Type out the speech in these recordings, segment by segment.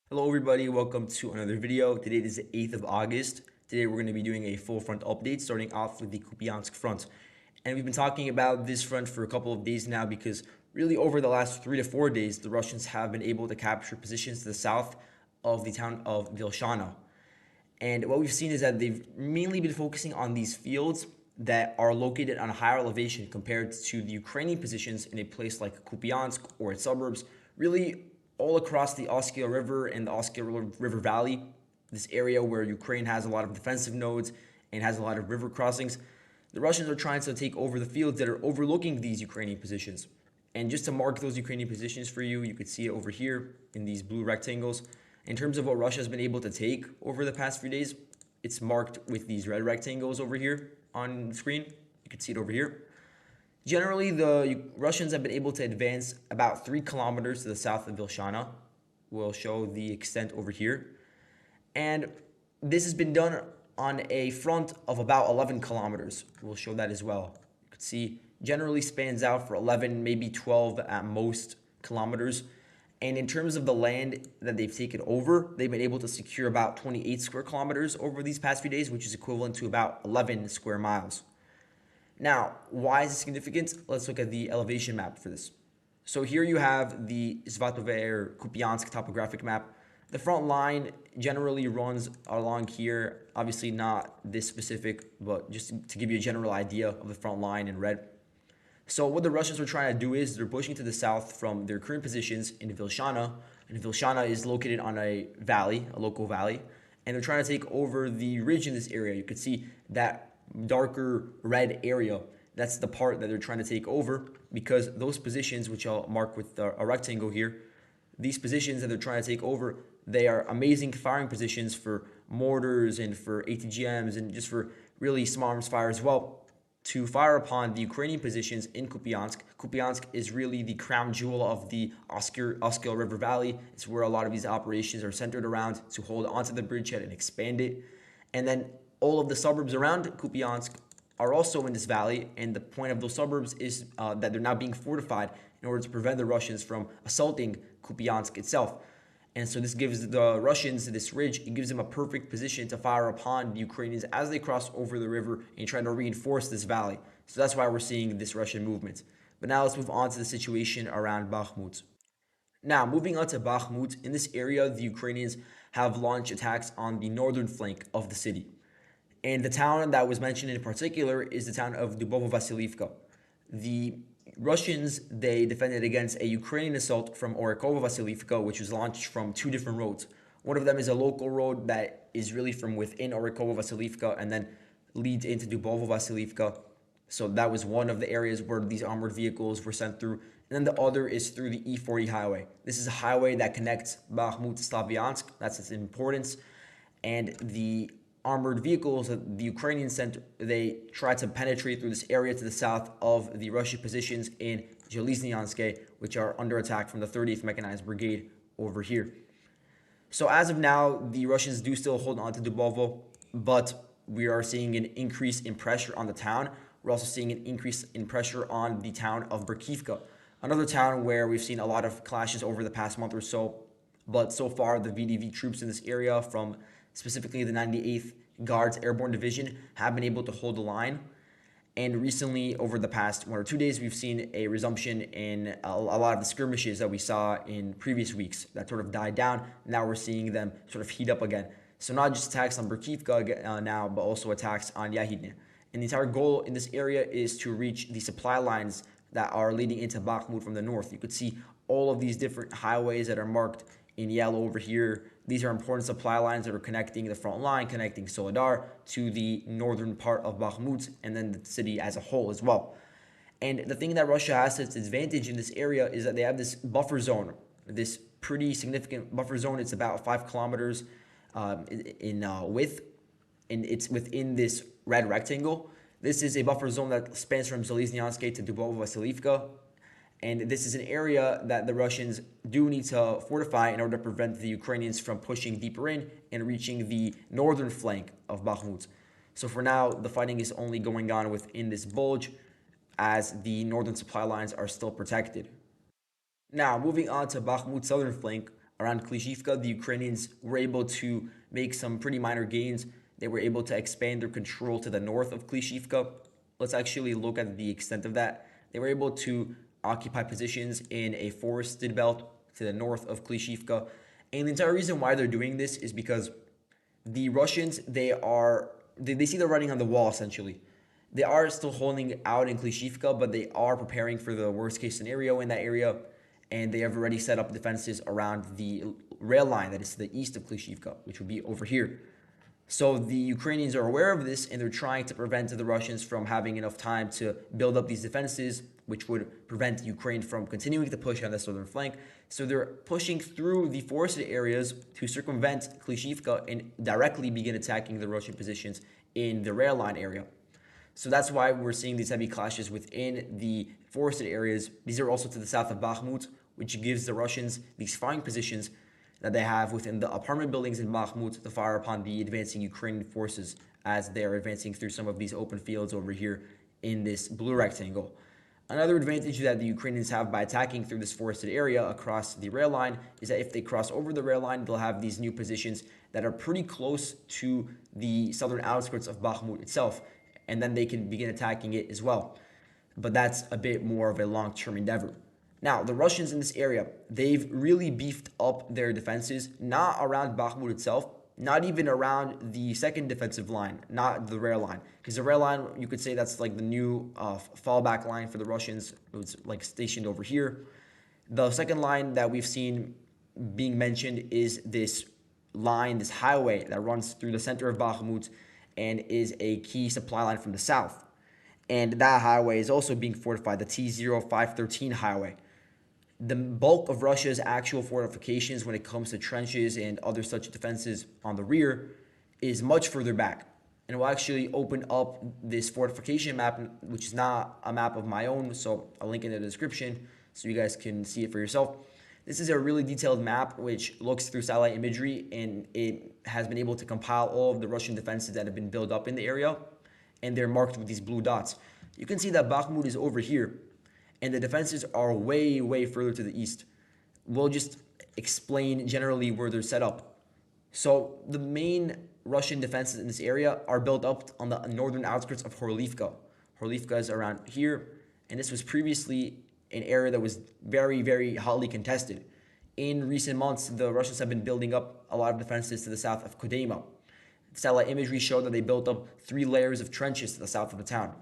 Hello everybody, welcome to another video. Today is the 8th of August. Today we're going to be doing a full front update starting off with the Kupyansk front. And we've been talking about this front for a couple of days now because really over the last 3 to 4 days, the Russians have been able to capture positions to the south of the town of Vilshana. And what we've seen is that they've mainly been focusing on these fields that are located on a higher elevation compared to the Ukrainian positions in a place like Kupyansk or its suburbs, really all across the Oskil River and the Oskil River Valley, this area where Ukraine has a lot of defensive nodes and has a lot of river crossings. The Russians are trying to take over the fields that are overlooking these Ukrainian positions. And just to mark those Ukrainian positions for you, you could see it over here in these blue rectangles. In terms of what Russia has been able to take over the past few days, it's marked with these red rectangles over here on the screen. You can see it over here. Generally, the Russians have been able to advance about 3 kilometers to the south of Vilshana. We'll show the extent over here. And this has been done on a front of about 11 kilometers. We'll show that as well. You can see generally spans out for 11, maybe 12 at most kilometers. And in terms of the land that they've taken over, they've been able to secure about 28 square kilometers over these past few days, which is equivalent to about 11 square miles. Now, why is this significant? Let's look at the elevation map for this. So here you have the Svatover Kupyansk topographic map. The front line generally runs along here. Obviously not this specific, but just to give you a general idea of the front line in red. So what the Russians are trying to do is they're pushing to the south from their current positions in Vilshana. And Vilshana is located on a valley, a local valley. And they're trying to take over the ridge in this area. You can see that darker red area. That's the part that they're trying to take over because those positions, which I'll mark with a rectangle here, these positions that they're trying to take over, they are amazing firing positions for mortars and for ATGMs and just for really small arms fire as well to fire upon the Ukrainian positions in Kupyansk. Kupyansk is really the crown jewel of the Oskil River Valley. It's where a lot of these operations are centered around to hold onto the bridgehead and expand it. And then all of the suburbs around Kupyansk are also in this valley, and the point of those suburbs is that they're now being fortified in order to prevent the Russians from assaulting Kupyansk itself. And so this gives the Russians this ridge. It gives them a perfect position to fire upon the Ukrainians as they cross over the river and try to reinforce this valley. So that's why we're seeing this Russian movement. But now let's move on to the situation around Bakhmut. Now, moving on to Bakhmut, in this area, the Ukrainians have launched attacks on the northern flank of the city. And the town that was mentioned in particular is the town of Dubovo-Vasilivka. The Russians, they defended against a Ukrainian assault from Orikhiv, which was launched from 2 different roads. One of them is a local road that is really from within Orikhiv and then leads into Dubovo-Vasilivka. So that was one of the areas where these armored vehicles were sent through. And then the other is through the E40 highway. This is a highway that connects Bakhmut to Slavyansk. That's its importance. And the armored vehicles that the Ukrainians sent, they tried to penetrate through this area to the south of the Russian positions in Staromaiorske, which are under attack from the 30th Mechanized Brigade over here. So as of now, the Russians do still hold on to Dubovo, but we are seeing an increase in pressure on the town. We're also seeing an increase in pressure on the town of Berkivka, another town where we've seen a lot of clashes over the past month or so. But so far, the VDV troops in this area, from specifically the 98th Guards Airborne Division, have been able to hold the line. And recently, over the past 1 or 2 days, we've seen a resumption in a lot of the skirmishes that we saw in previous weeks that sort of died down. Now we're seeing them sort of heat up again. So not just attacks on Berkivka now, but also attacks on Yahidne. And the entire goal in this area is to reach the supply lines that are leading into Bakhmut from the north. You could see all of these different highways that are marked in yellow over here. These are important supply lines that are connecting the front line, connecting Soledar to the northern part of Bakhmut and then the city as a whole as well. And the thing that Russia has to its advantage in this area is that they have this buffer zone, this pretty significant buffer zone. It's about 5 kilometers in width, and it's within this red rectangle. This is a buffer zone that spans from Zaliznianske to Dubovo-Vasilivka. And this is an area that the Russians do need to fortify in order to prevent the Ukrainians from pushing deeper in and reaching the northern flank of Bakhmut. So for now, the fighting is only going on within this bulge as the northern supply lines are still protected. Now, moving on to Bakhmut's southern flank, around Klishivka, the Ukrainians were able to make some pretty minor gains. They were able to expand their control to the north of Klishivka. Let's actually look at the extent of that. They were able to occupy positions in a forested belt to the north of Klishivka. And the entire reason why they're doing this is because the Russians, they see they're running on the wall essentially. They are still holding out in Klishivka, but they are preparing for the worst case scenario in that area. And they have already set up defenses around the rail line that is to the east of Klishivka, which would be over here. So the Ukrainians are aware of this, and they're trying to prevent the Russians from having enough time to build up these defenses, which would prevent Ukraine from continuing to push on the southern flank. So they're pushing through the forested areas to circumvent Klishivka and directly begin attacking the Russian positions in the rail line area. So that's why we're seeing these heavy clashes within the forested areas. These are also to the south of Bakhmut, which gives the Russians these firing positions that they have within the apartment buildings in Bakhmut to fire upon the advancing Ukrainian forces as they are advancing through some of these open fields over here in this blue rectangle. Another advantage that the Ukrainians have by attacking through this forested area across the rail line is that if they cross over the rail line, they'll have these new positions that are pretty close to the southern outskirts of Bakhmut itself, and then they can begin attacking it as well. But that's a bit more of a long-term endeavor. Now, the Russians in this area, they've really beefed up their defenses, not around Bakhmut itself, not even around the second defensive line, not the rail line. Because the rail line, you could say that's like the new fallback line for the Russians. It was like stationed over here. The second line that we've seen being mentioned is this line, this highway that runs through the center of Bakhmut and is a key supply line from the south. And that highway is also being fortified, the T-0513 highway. The bulk of Russia's actual fortifications when it comes to trenches and other such defenses on the rear is much further back. And we'll actually open up this fortification map, which is not a map of my own, so I'll link it in the description so you guys can see it for yourself. This is a really detailed map which looks through satellite imagery, and it has been able to compile all of the Russian defenses that have been built up in the area, and they're marked with these blue dots. You can see that Bakhmut is over here, and the defenses are way, way further to the east. We'll just explain generally where they're set up. So the main Russian defenses in this area are built up on the northern outskirts of Orikhiv. Orikhiv is around here, and this was previously an area that was very, very hotly contested. In recent months, the Russians have been building up a lot of defenses to the south of Kupyansk. Satellite imagery showed that they built up 3 layers of trenches to the south of the town.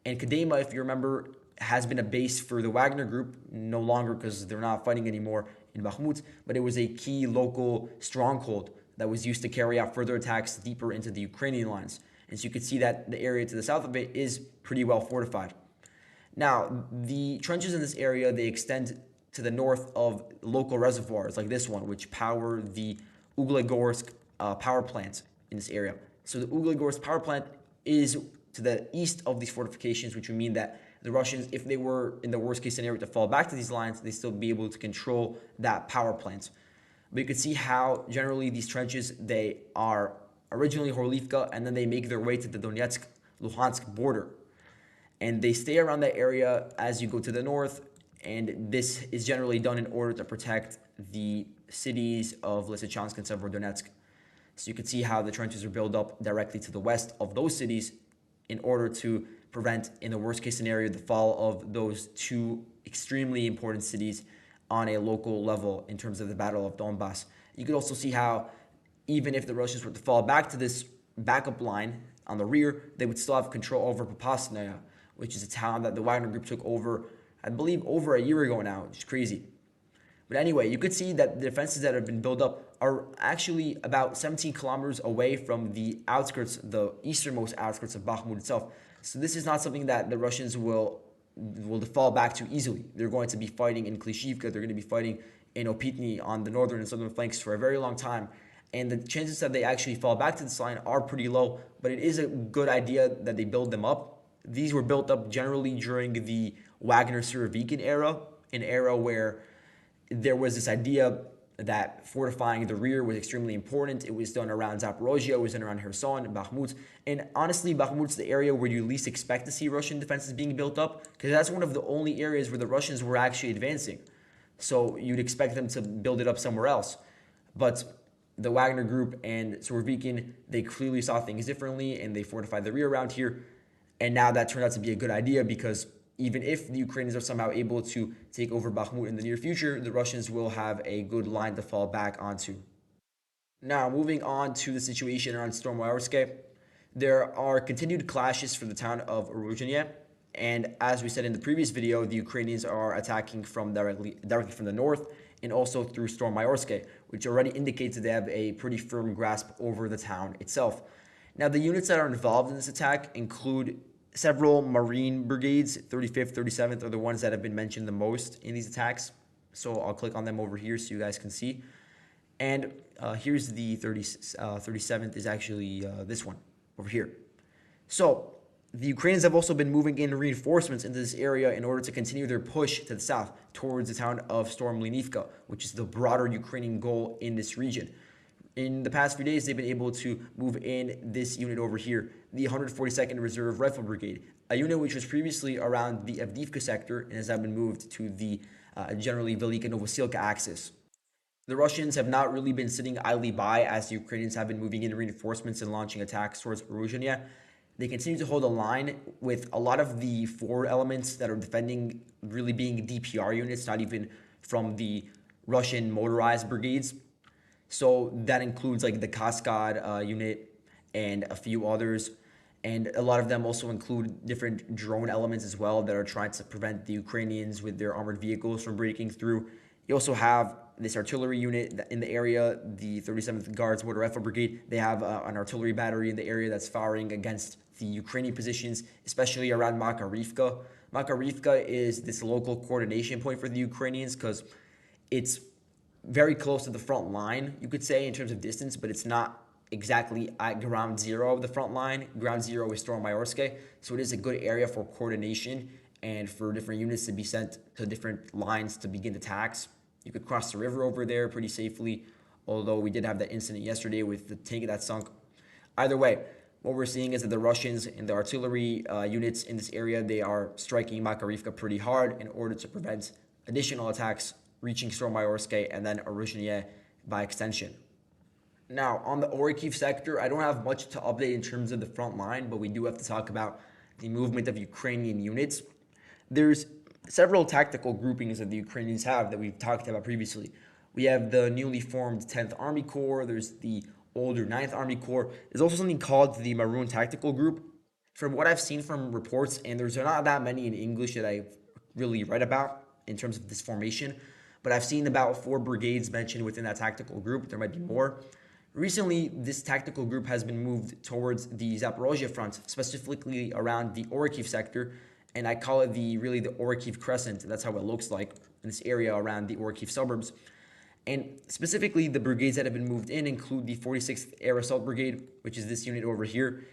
And Kupyansk, if you remember, has been a base for the Wagner group, no longer because they're not fighting anymore in Bakhmut, but it was a key local stronghold that was used to carry out further attacks deeper into the Ukrainian lines. And so you could see that the area to the south of it is pretty well fortified. Now, the trenches in this area, they extend to the north of local reservoirs like this one, which power the Orikhiv power plant in this area. So the Orikhiv power plant is to the east of these fortifications, which would mean that the Russians, if they were in the worst case scenario to fall back to these lines, they'd still be able to control that power plant. But you can see how generally these trenches, they are originally Orikhiv, and then they make their way to the Donetsk-Luhansk border. And they stay around that area as you go to the north, and this is generally done in order to protect the cities of Lysychansk and Severodonetsk. So you can see how the trenches are built up directly to the west of those cities in order to prevent, in the worst case scenario, the fall of those 2 extremely important cities on a local level in terms of the Battle of Donbass. You could also see how even if the Russians were to fall back to this backup line on the rear, they would still have control over Popasnaya, which is a town that the Wagner group took over, I believe, over a year ago now, which is crazy. But anyway, you could see that the defenses that have been built up are actually about 17 kilometers away from the outskirts, the easternmost outskirts of Bakhmut itself. So this is not something that the Russians will fall back to easily. They're going to be fighting in Klishivka, they're going to be fighting in Opitny on the northern and southern flanks for a very long time. And the chances that they actually fall back to this line are pretty low, but it is a good idea that they build them up. These were built up generally during the Wagner-Surovikin era, an era where there was this idea that fortifying the rear was extremely important. It was done around Zaporozhye, it was done around Kherson and Bakhmut. And honestly, Bakhmut's the area where you least expect to see Russian defenses being built up, because that's one of the only areas where the Russians were actually advancing. So you'd expect them to build it up somewhere else. But the Wagner Group and Surovikin, they clearly saw things differently and they fortified the rear around here. And now that turned out to be a good idea because even if the Ukrainians are somehow able to take over Bakhmut in the near future, the Russians will have a good line to fall back onto. Now, moving on to the situation around Staromaiorske, there are continued clashes for the town of Orikhiv, and as we said in the previous video, the Ukrainians are attacking from directly from the north and also through Staromaiorske, which already indicates that they have a pretty firm grasp over the town itself. Now, the units that are involved in this attack include several Marine brigades. 35th, 37th are the ones that have been mentioned the most in these attacks. So I'll click on them over here so you guys can see. And here's the 37th is actually this one over here. So the Ukrainians have also been moving in reinforcements into this area in order to continue their push to the south towards the town of Staromaiorske, which is the broader Ukrainian goal in this region. In the past few days, they've been able to move in this unit over here, the 142nd Reserve Rifle Brigade, a unit which was previously around the Avdiivka sector and has now been moved to the generally Velika Novosilka axis. The Russians have not really been sitting idly by as the Ukrainians have been moving in reinforcements and launching attacks towards Orikhiv. They continue to hold a line with a lot of the forward elements that are defending really being DPR units, not even from the Russian motorized brigades. So that includes like the Kaskad unit and a few others. And a lot of them also include different drone elements as well that are trying to prevent the Ukrainians with their armored vehicles from breaking through. You also have this artillery unit in the area, the 37th Guards Motor Rifle Brigade. They have an artillery battery in the area that's firing against the Ukrainian positions, especially around Makarivka. Makarivka is this local coordination point for the Ukrainians because it's very close to the front line, you could say, in terms of distance, but it's not exactly at ground zero of the front line. Ground zero is Staromaiorske, so it is a good area for coordination and for different units to be sent to different lines to begin attacks. You could cross the river over there pretty safely, although we did have that incident yesterday with the tank that sunk. Either way, what we're seeing is that the Russians and the artillery units in this area, they are striking Makarivka pretty hard in order to prevent additional attacks reaching Staromaiorske and then Orikhiv by extension. Now, on the Orikhiv sector, I don't have much to update in terms of the front line, but we do have to talk about the movement of Ukrainian units. There's several tactical groupings that the Ukrainians have that we've talked about previously. We have the newly formed 10th Army Corps. There's the older 9th Army Corps. There's also something called the Maroon Tactical Group. From what I've seen from reports, and there's not that many in English that I've really read about in terms of this formation, but I've seen about 4 brigades mentioned within that tactical group. There might be more. Recently, this tactical group has been moved towards the Zaporozhye front, specifically around the Orikhiv sector, and I call it the Orikhiv Crescent. That's how it looks like in this area around the Orikhiv suburbs. And specifically, the brigades that have been moved in include the 46th Air Assault Brigade, which is this unit over here.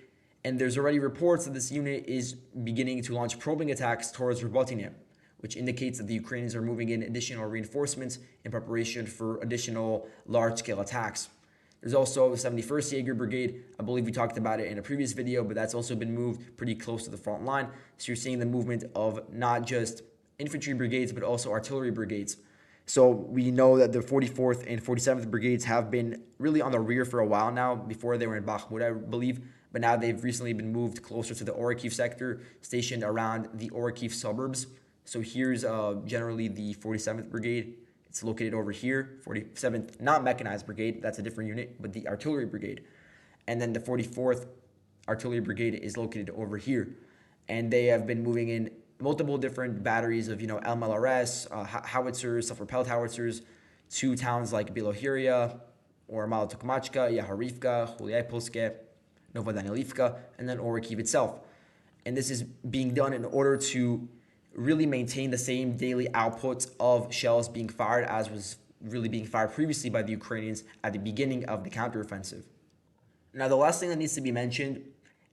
And there's already reports that this unit is beginning to launch probing attacks towards Robotyne, which indicates that the Ukrainians are moving in additional reinforcements in preparation for additional large-scale attacks. There's also the 71st Jaeger Brigade. I believe we talked about it in a previous video, but that's also been moved pretty close to the front line. So you're seeing the movement of not just infantry brigades, but also artillery brigades. So we know that the 44th and 47th Brigades have been really on the rear for a while now. Before they were in Bakhmut, I believe. But now they've recently been moved closer to the Orikhiv sector, stationed around the Orikhiv suburbs. So here's generally the 47th Brigade. It's located over here. 47th, not mechanized brigade, that's a different unit, but the artillery brigade. And then the 44th Artillery Brigade is located over here. And they have been moving in multiple different batteries of, LMLRS, howitzers, self-propelled howitzers, to towns like Bilohiria, or Malotokmachka, Yaharivka, Huliapolske, Novodanilivka, and then Orikhiv itself. And this is being done in order to really maintain the same daily output of shells being fired as was really being fired previously by the Ukrainians at the beginning of the counteroffensive. Now, the last thing that needs to be mentioned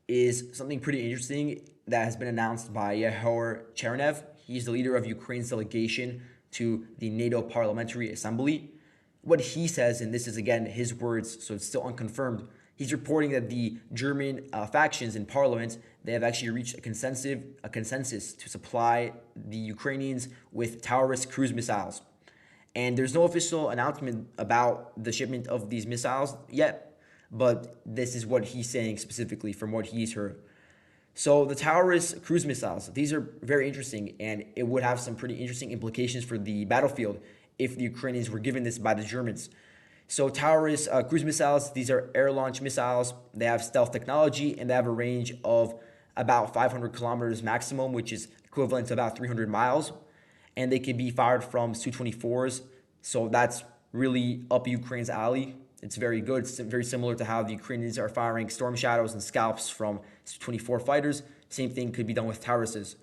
is something pretty interesting that has been announced by Yehor Chernev. He's the leader of Ukraine's delegation to the NATO Parliamentary Assembly. What he says, and this is again his words, so it's still unconfirmed, he's reporting that the German factions in parliament, they have actually reached a consensus to supply the Ukrainians with Taurus cruise missiles. And there's no official announcement about the shipment of these missiles yet, but this is what he's saying specifically from what he's heard. So the Taurus cruise missiles, these are very interesting, and it would have some pretty interesting implications for the battlefield if the Ukrainians were given this by the Germans. So Taurus cruise missiles, these are air-launched missiles. They have stealth technology, and they have a range of about 500 kilometers maximum, which is equivalent to about 300 miles. And they can be fired from Su-24s. So that's really up Ukraine's alley. It's very good. It's very similar to how the Ukrainians are firing Storm Shadows and Scalps from Su-24 fighters. Same thing could be done with Tauruses.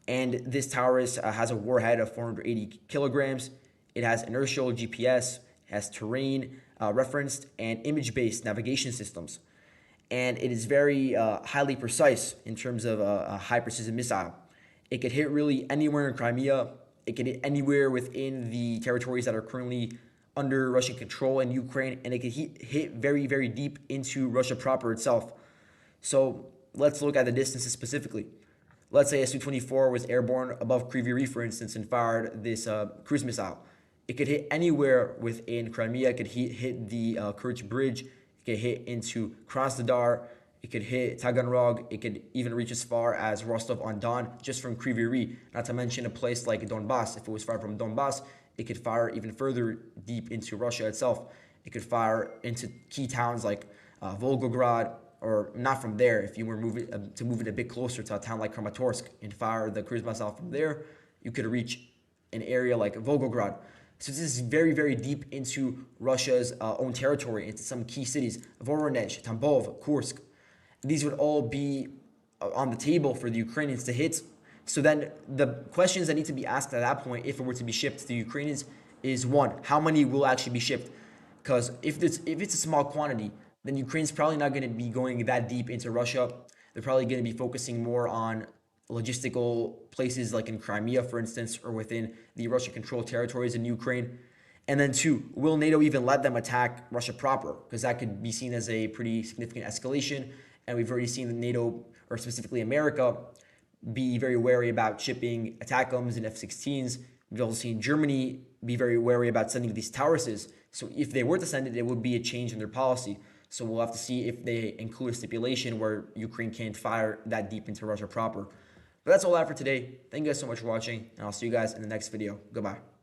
And this Taurus has a warhead of 480 kilograms. It has inertial GPS, has terrain referenced, and image-based navigation systems. And it is very highly precise in terms of a high-precision missile. It could hit really anywhere in Crimea. It could hit anywhere within the territories that are currently under Russian control in Ukraine, and it could hit very, very deep into Russia proper itself. So let's look at the distances specifically. Let's say a Su-24 was airborne above Kryvyi Rih, for instance, and fired this cruise missile. It could hit anywhere within Crimea. It could hit the Kerch Bridge. It could hit into Krasnodar. It could hit Taganrog. It could even reach as far as Rostov-on-Don, just from Kryvyi Rih. Not to mention a place like Donbass. If it was fired from Donbass, it could fire even further deep into Russia itself. It could fire into key towns like Volgograd, or not from there. If you were move it a bit closer to a town like Kramatorsk and fire the cruise missile from there, you could reach an area like Volgograd. So this is very, very deep into Russia's own territory, into some key cities, Voronezh, Tambov, Kursk. These would all be on the table for the Ukrainians to hit. So then the questions that need to be asked at that point, if it were to be shipped to the Ukrainians, is one, how many will actually be shipped? Because if it's a small quantity, then Ukraine's probably not going to be going that deep into Russia. They're probably going to be focusing more on logistical places like in Crimea, for instance, or within the Russian-controlled territories in Ukraine. And then two, will NATO even let them attack Russia proper? Because that could be seen as a pretty significant escalation. And we've already seen the NATO, or specifically America, be very wary about shipping ATACMS and F-16s. We've also seen Germany be very wary about sending these Tauruses. So if they were to send it, it would be a change in their policy. So we'll have to see if they include a stipulation where Ukraine can't fire that deep into Russia proper. But that's all I have for today. Thank you guys so much for watching, and I'll see you guys in the next video. Goodbye.